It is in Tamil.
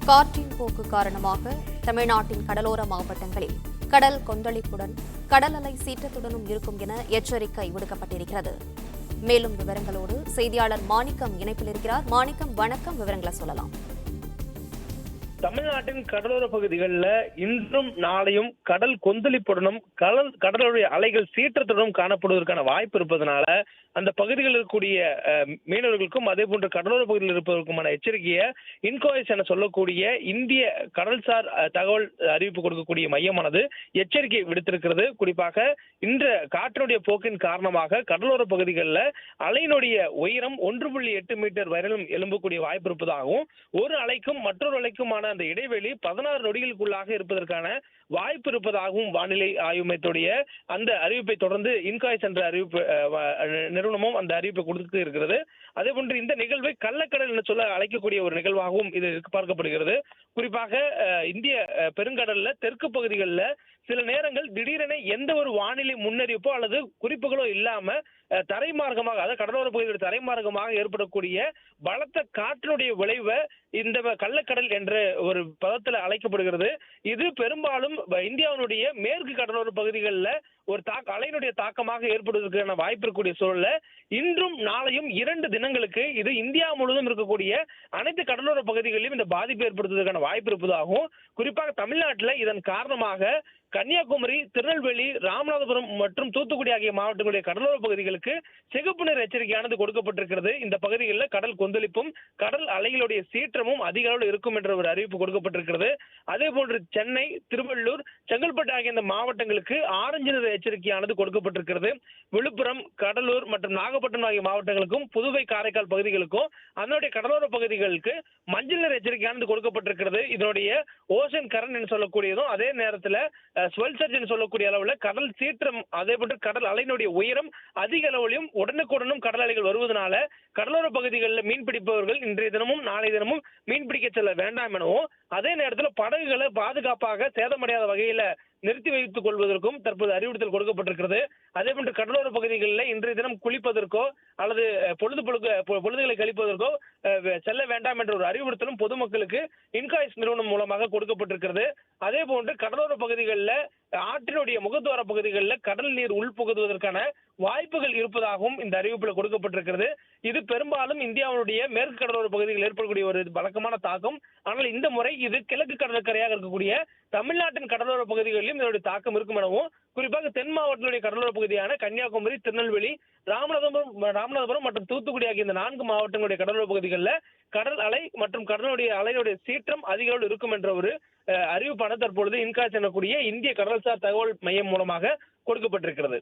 காற்றின் போக்கு காரணமாக தமிழ்நாட்டின் கடலோர மாவட்டங்களில் கடல் கொந்தளிப்புடன் கடல் அலை சீற்றத்துடனும் இருக்கும் என எச்சரிக்கை விடுக்கப்பட்டிருக்கிறது. மேலும் விவரங்களோடு செய்தியாளர் மாணிக்கம் இணைப்பில் இருக்கிறார். மாணிக்கம், வணக்கம். விவரங்களை சொல்லலாம். தமிழ்நாட்டின் கடலோர பகுதிகளில் இன்றும் நாளையும் கடல் கொந்தளிப்புடனும் கடலுடைய அலைகள் சீற்றத்துடனும் காணப்படுவதற்கான வாய்ப்பு இருப்பதனால அந்த பகுதிகளில் இருக்கக்கூடிய மீனவர்களுக்கும் அதே போன்று கடலோர பகுதியில் இருப்பதற்குமான எச்சரிக்கையை இன்கோய்ஸ் என சொல்லக்கூடிய இந்திய கடல்சார் தகவல் அறிவிப்பு கொடுக்கக்கூடிய மையமானது எச்சரிக்கை விடுத்திருக்கிறது. குறிப்பாக இன்று காற்றினுடைய போக்கின் காரணமாக கடலோர பகுதிகளில் அலையினுடைய உயரம் 1.8 மீட்டர் வரையிலும் எழும்பக்கூடிய வாய்ப்பு இருப்பதாகவும் ஒரு அலைக்கும் மற்றொரு அலைக்குமான அந்த இடைவெளி 16 நொடிகளுக்குள்ளாக இருப்பதற்கான வாய்ப்பு இருப்பதாகவும் வானிலை ஆய்வு மையத்துடைய அந்த அறிவிப்பை தொடர்ந்து இன்காய்ஸ் என்ற அறிவிப்பு நிறுவனமும் அந்த அறிவிப்பை கொடுத்து இருக்கிறது. அதே போன்று இந்த நிகழ்வை கள்ளக்கடல் என்று சொல்ல அழைக்கக்கூடிய ஒரு நிகழ்வாகவும் இது பார்க்கப்படுகிறது. குறிப்பாக இந்திய பெருங்கடல்ல தெற்கு பகுதிகளில் சில நேரங்கள் திடீரென எந்த ஒரு வானிலை முன்னறிவிப்போ அல்லது குறிப்புகளோ இல்லாம தரைமார்க்கமாக, அதாவது கடலோர பகுதியோட தரைமார்க்கமாக ஏற்படக்கூடிய பலத்த காற்றினுடைய விளைவை இந்த கள்ளக்கடல் என்ற ஒரு பதத்தில் அழைக்கப்படுகிறது. இது பெரும்பாலும் இந்தியாவினுடைய மேற்கு கடலோர பகுதிகளில் ஒரு அலையினுடைய தாக்கமாக ஏற்படுவதற்கான வாய்ப்பு இருக்கக்கூடிய சூழல்ல இன்றும் நாளையும் 2 தினங்களுக்கு இது இந்தியா முழுவதும் இருக்கக்கூடிய அனைத்து கடலோர பகுதிகளிலும் இந்த பாதிப்பு ஏற்படுத்துவதற்கான வாய்ப்பு இருப்பதாகவும், குறிப்பாக தமிழ்நாட்டில் இதன் காரணமாக கன்னியாகுமரி, திருநெல்வேலி, ராமநாதபுரம் மற்றும் தூத்துக்குடி ஆகிய மாவட்டங்களுடைய கடலோர பகுதிகளுக்கு சிகப்பு நிற எச்சரிக்கையானது கொடுக்கப்பட்டிருக்கிறது. இந்த பகுதிகளில் கடல் கொந்தளிப்பும் கடல் அலைகளுடைய சீற்றமும் அதிக அளவில் இருக்கும் என்ற ஒரு அறிவிப்பு கொடுக்கப்பட்டிருக்கிறது. அதே போன்று சென்னை, திருவள்ளூர், செங்கல்பட்டு ஆகிய இந்த மாவட்டங்களுக்கு ஆரஞ்சு நிற எச்சரிக்கையானது கொடுக்கப்பட்டிருக்கிறது. விழுப்புரம், கடலூர் மற்றும் நாகப்பட்டினம் ஆகிய மாவட்டங்களுக்கும் புதுவை, காரைக்கால் பகுதிகளுக்கும் அதனுடைய கடலோர பகுதிகளுக்கு மஞ்சள் நிற எச்சரிக்கையானது கொடுக்கப்பட்டிருக்கிறது. இதனுடைய ஓசன் கரண்ட் என்று சொல்லக்கூடியதும் அதே நேரத்தில் ஸ்வெல் சர்ஜ் என்று சொல்லக்கூடிய அளவில் கடல் சீற்றம், அதே போன்று கடல் அலையினுடைய உயரம் அதிக அளவிலும் உடனுக்குடனும் கடல் அலைகள் வருவதனால கடலோர பகுதிகளில் மீன் பிடிப்பவர்கள் இன்றைய தினமும் நாளை தினமும் மீன் பிடிக்க செல்ல வேண்டாம் எனவும், அதே நேரத்தில் படகுகளை பாதுகாப்பாக சேதமடையாத வகையில நிறுத்தி வைத்துக் கொள்வதற்கும் தற்போது அறிவுறுத்தல் கொடுக்கப்பட்டிருக்கிறது. அதே போன்று கடலோர பகுதிகளில் இன்றைய தினம் குளிப்பதற்கோ அல்லது பொழுதுகளை கழிப்பதற்கோ செல்ல வேண்டாம் என்ற ஒரு அறிவுறுத்தலும் பொதுமக்களுக்கு இன்காய்ஸ் நிறுவனம் மூலமாக கொடுக்கப்பட்டிருக்கிறது. அதே போன்று கடலோர பகுதிகளில் ஆற்றினுடைய முகத்துவார பகுதிகளில் கடல் நீர் உள்புகுவதற்கான வாய்ப்புகள் இருப்பதாகவும் இந்த அறிவிப்பில் கொடுக்கப்பட்டிருக்கிறது. இது பெரும்பாலும் இந்தியாவுடைய மேற்கு கடலோர பகுதிகளில் ஏற்படக்கூடிய ஒரு வழக்கமான தாக்கம். ஆனால் இந்த முறை இது கிழக்கு கடற்கரையாக இருக்கக்கூடிய தமிழ்நாட்டின் கடலோர பகுதிகளிலும் இதனுடைய தாக்கம் இருக்கும் எனவும், குறிப்பாக தென் மாவட்டங்களுடைய கடலோர பகுதியான கன்னியாகுமரி, திருநெல்வேலி, ராமநாதபுரம் மற்றும் தூத்துக்குடி ஆகிய இந்த 4 மாவட்டங்களுடைய கடலோர பகுதிகளில் கடல் அலை மற்றும் கடலுடைய அலையுடைய சீற்றம் அதிக அளவில் இருக்கும் என்ற ஒரு அறிவிப்பான தற்பொழுது இன்காய்ஸ் எனக்கூடிய இந்திய கடல்சார் தகவல் மையம் மூலமாக கொடுக்கப்பட்டிருக்கிறது.